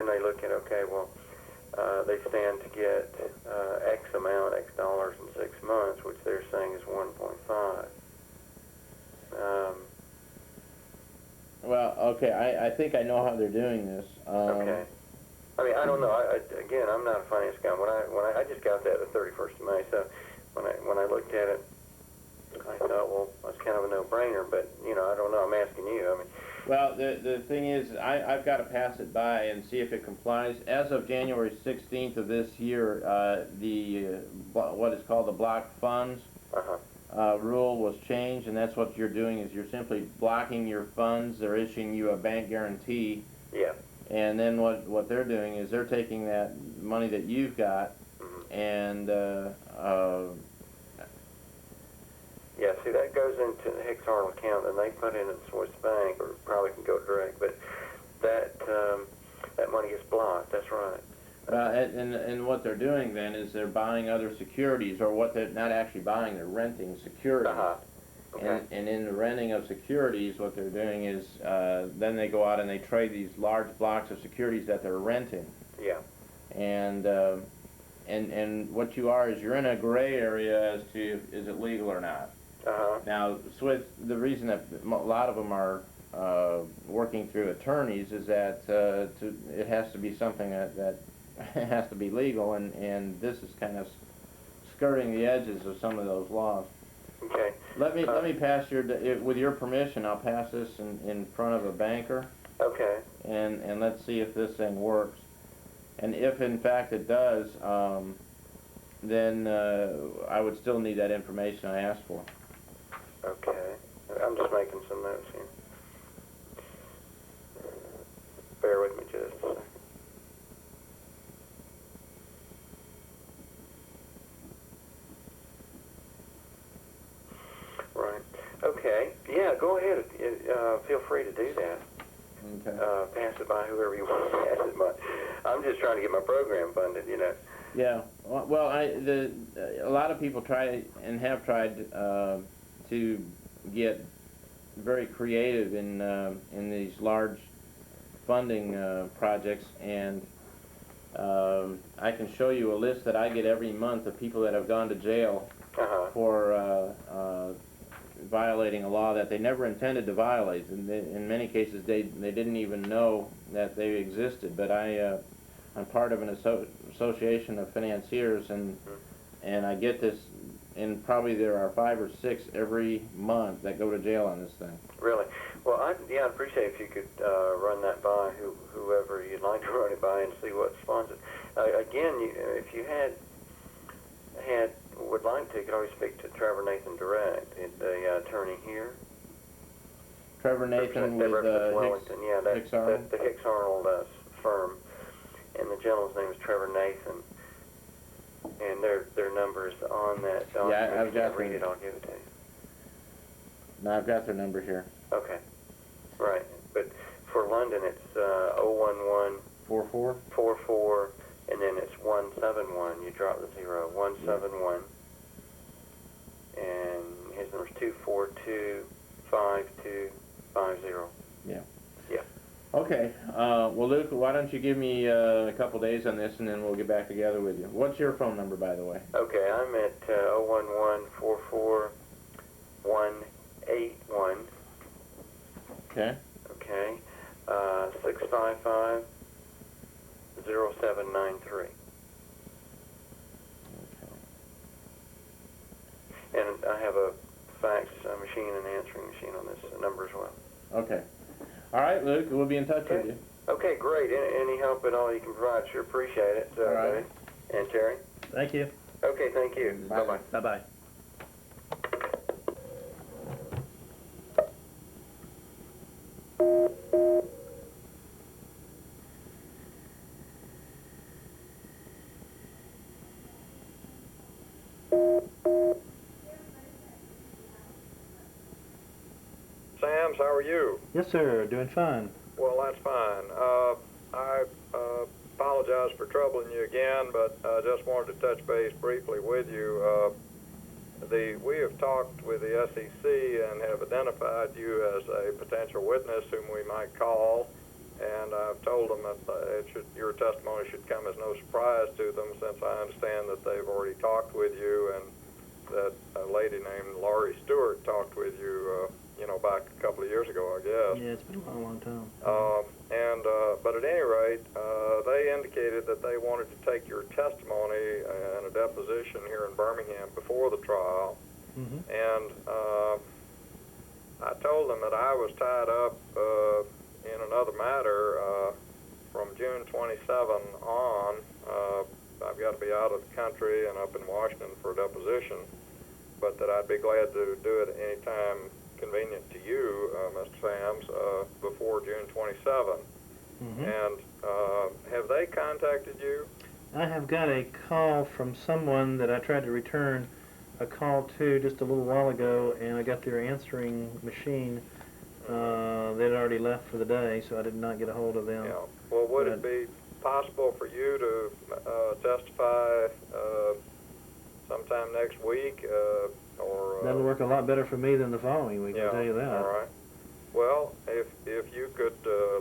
and they look at, okay, well, they stand to get X amount, X dollars in 6 months, which they're saying is 1.5. Well, okay, I think I know how they're doing this. Okay. I mean, I don't know. Again, I'm not a finance guy. I just got that the 31st of May, so when I looked at it, I thought, well, that's kind of a no-brainer. But I don't know. I'm asking you. I mean, Well, the thing is, I've got to pass it by and see if it complies. As of January 16th of this year, what is called the block funds rule was changed, and that's what you're doing is you're simply blocking your funds. They're issuing you a bank guarantee. Yeah. And then what they're doing is they're taking that money that you've got and yeah, see, that goes into the Hicks Arnold account, and they put in at Swiss Bank, or probably can go direct, but that money gets blocked. That's right. and what they're doing then is they're buying other securities, or what they're not actually buying, they're renting securities. Okay. And in the renting of securities, what they're doing is then they go out and they trade these large blocks of securities that they're renting. Yeah. And what you are is you're in a gray area as to is it legal or not. Now, the reason that a lot of them are working through attorneys is that it has to be something that has to be legal, and this is kind of skirting the edges of some of those laws. Okay. Let me pass with your permission, I'll pass this in front of a banker. Okay. And let's see if this thing works. And if in fact it does, then I would still need that information I asked for. Okay. I'm just making some notes here. Bear with me just a second. Right. Okay. Yeah, go ahead. Feel free to do that. Okay. Pass it by whoever you want to pass it by. I'm just trying to get my program funded, Yeah. Well, a lot of people try and have tried to get very creative in these large funding projects, and I can show you a list that I get every month of people that have gone to jail for violating a law that they never intended to violate. And in many cases, they didn't even know that they existed. But I'm part of an association of financiers, and I get this, and probably there are 5 or 6 every month that go to jail on this thing. Really? Well, I'd appreciate if you could run that by whoever you'd like to run it by and see what sponsored. Again, if you would like to, you could always speak to Trevor Nathan direct, the attorney here. Trevor Nathan with Wellington. Yeah, Hicks Arnold? That's the Hicks Arnold firm, and the gentleman's name is Trevor Nathan, and their number is on that document. Yeah, I've got read it. I'll give it to you. No, I've got their number here. Okay. Right. But for London, it's 011 44 44, and then it's 171. You drop the 0. 171, and his number's 242-5250. Yeah. Yeah. Okay. Well, Luke, why don't you give me a couple days on this, and then we'll get back together with you. What's your phone number, by the way? Okay, I'm at 011-44-181. Okay. Okay. 655-0793. Okay. And I have a fax machine and answering machine on this number as well. Okay. All right, Luke, we'll be in touch with you. Okay, great. Any help at all you can provide, sure appreciate it. All right. David and Terry. Thank you. Okay, thank you. Bye-bye. Bye-bye. Sams, how are you? Yes, sir. Doing fine. Well, that's fine. I apologize for troubling you again, but I just wanted to touch base briefly with you. We have talked with the SEC and have identified you as a potential witness whom we might call and I've told them that your testimony should come as no surprise to them, since I understand that they've already talked with you, and that a lady named Laurie Stewart talked with you, back a couple of years ago, I guess. Yeah, it's been a long, long time. But at any rate, they indicated that they wanted to take your testimony in a deposition here in Birmingham before the trial. Mm-hmm. And I told them that I was tied up in another matter from June 27 on. I've got to be out of the country and up in Washington for a deposition, but that I'd be glad to do it any time convenient to you, Mr. Sams, before June 27. Mm-hmm. And have they contacted you? I have got a call from someone that I tried to return a call to just a little while ago, and I got their answering machine. They'd already left for the day, so I did not get a hold of them. Yeah. Well, would it be possible for you to testify sometime next week? That'll work a lot better for me than the following week, I'll tell you that. All right. Well, if you could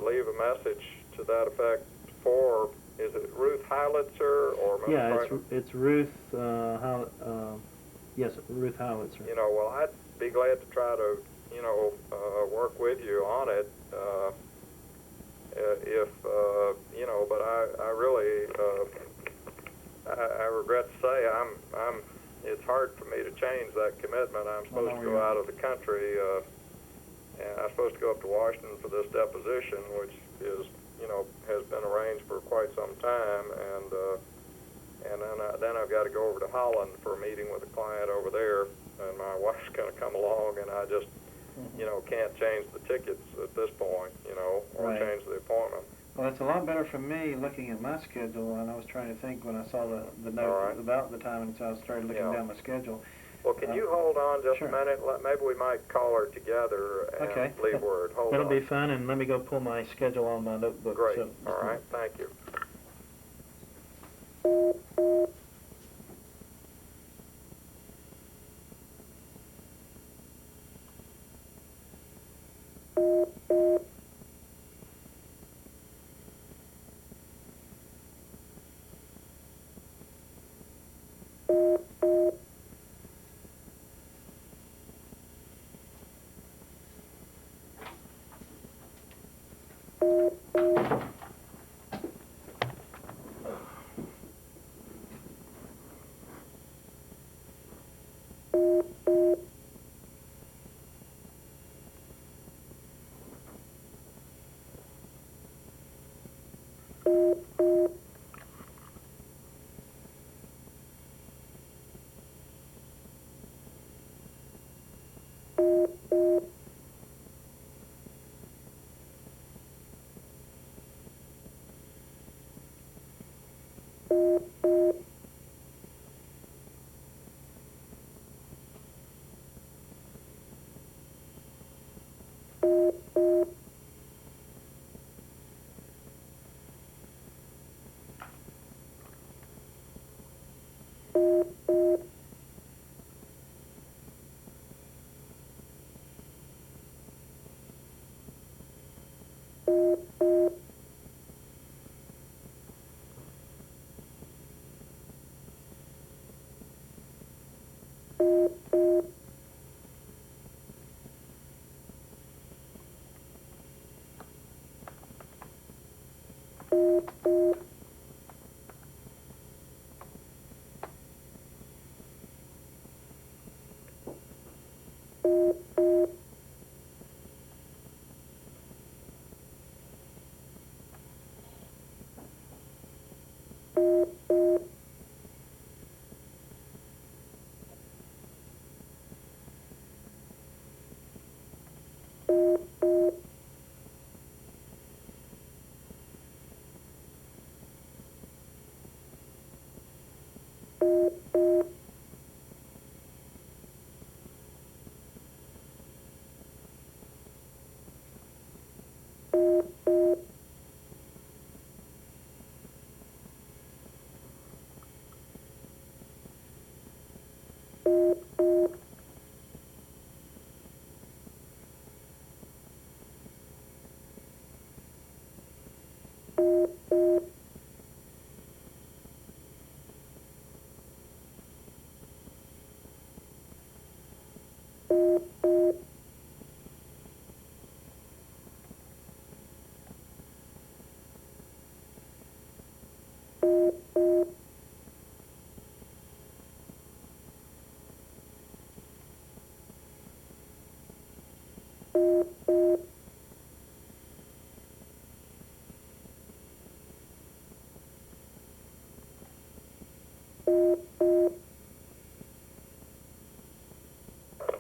leave a message to that effect for, is it Ruth Heilitzer or Ms. Yeah, Franklin? it's Ruth, yes, Ruth Howitzer. Well, I'd be glad to try to, work with you on it. But I really, I regret to say it's hard for me to change that commitment. I'm supposed to go out of the country, and I'm supposed to go up to Washington for this deposition, which is, has been arranged for quite some time, and then I've got to go over to Holland for a meeting with a client over there, and my wife's going to come along, and I just, can't change the tickets at this point, or Right. change the appointment. Well, it's a lot better for me looking at my schedule, and I was trying to think when I saw the note right. about the time, and so I started looking down my schedule. Well, can you hold on just sure. a minute? Maybe we might call her together and Okay. leave word. Hold That'll on. be fun, and let me go pull my schedule on my notebook. Great. So, All right. Thank you.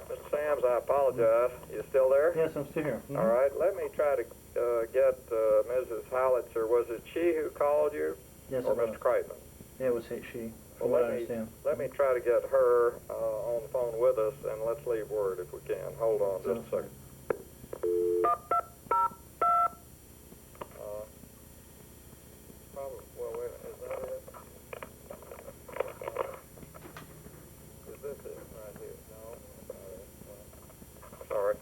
Mr. Sams, I apologize. You still there? Yes, I'm still here. All right, let me try to get Mrs. Howitzer. Was it she who called you? Yes, Or it was. Mr. Kreitman? Yeah, it was she, Well, from what I understand. let me try to get her on the phone with us, and let's leave word if we can. Hold on just a Sounds second. Well, wait, is that it? Is this it right here? No, that's not it. Sorry,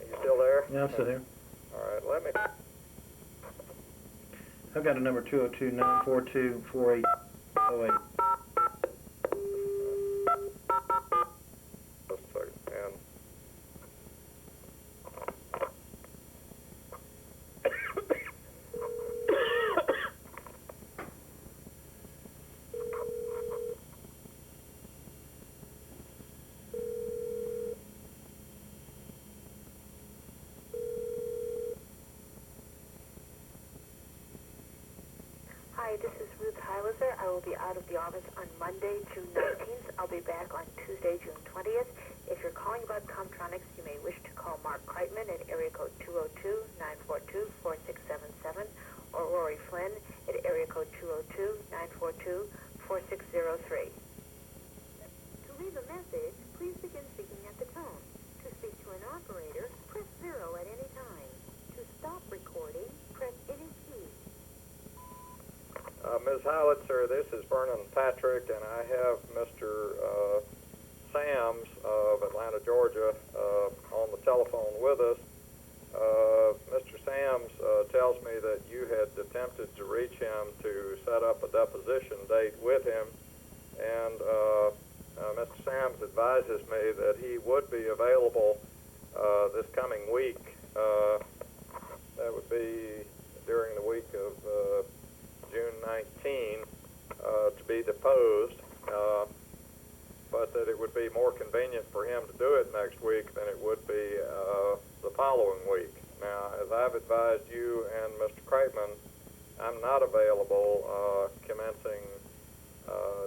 you still there? Yeah, I'm still here. All right, let me. I've got a number 202-942-4808. Just a second. And Hi, this is Ruth Heilizer. I will be out of the office on Monday, June 19th. I'll be back on Tuesday, June 20th. If you're calling about Comtronics, you may wish to call Mark Kreitman at area code 202-942-4677 or Rory Flynn at area code 202-942-4603. To leave a message, please begin speaking at the tone. To speak to an operator, press 0 at any time. To stop recording, press any key. Ms. Howitzer, this is Vernon Patrick, and I have Mr. Sams of Atlanta, Georgia, on the telephone with us. Mr. Sams tells me that you had attempted to reach him to set up a deposition date with him, and Mr. Sams advises me that he would be available this coming week. That would be during the week of June 19 to be deposed, but that it would be more convenient for him to do it next week than it would be the following week. Now, as I've advised you and Mr. Kreitman, I'm not available commencing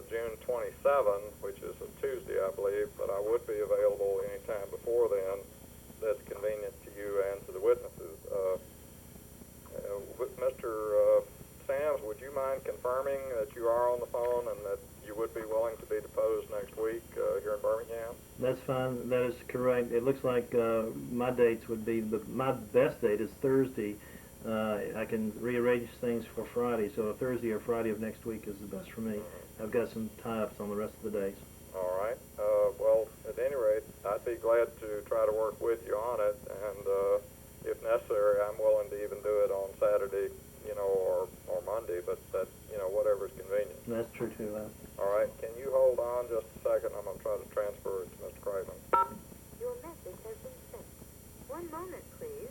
June 27, which is a Tuesday, I believe, but I would be available anytime before then that's convenient to you and to the witnesses. Mr. Sams, would you mind confirming that you are on the phone and that you would be willing to be deposed next week here in Birmingham? That's fine. That is correct. It looks like my dates would be, my best date is Thursday. I can rearrange things for Friday, so Thursday or Friday of next week is the best for me. I've got some tie-ups on the rest of the days. All right. Well, at any rate, I'd be glad to try to work with you on it, and if necessary, I'm willing to even do it on Saturday, or Monday, but that, whatever's convenient. That's true too. All right. Can you hold on just a second? I'm going to try to transfer it to Mr. Craven. Your message has been sent. One moment, please.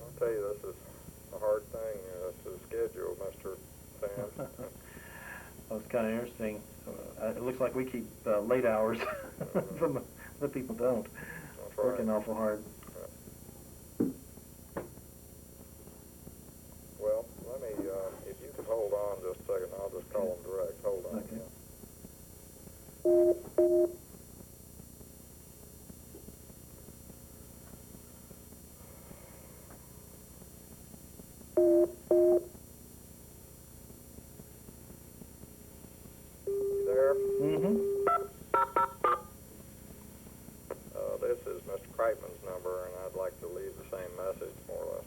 I'll tell you, this is a hard thing to schedule, Mr. Sams. Well, it's kind of interesting. It looks like we keep late hours. Some other people don't. That's right. Working awful hard. Well, let me, if you could hold on just a second, I'll just call them direct. Hold on. Okay. You there? Mm-hmm. This is Mr. Kreitman's number, and I'd like to leave the same message, more or less.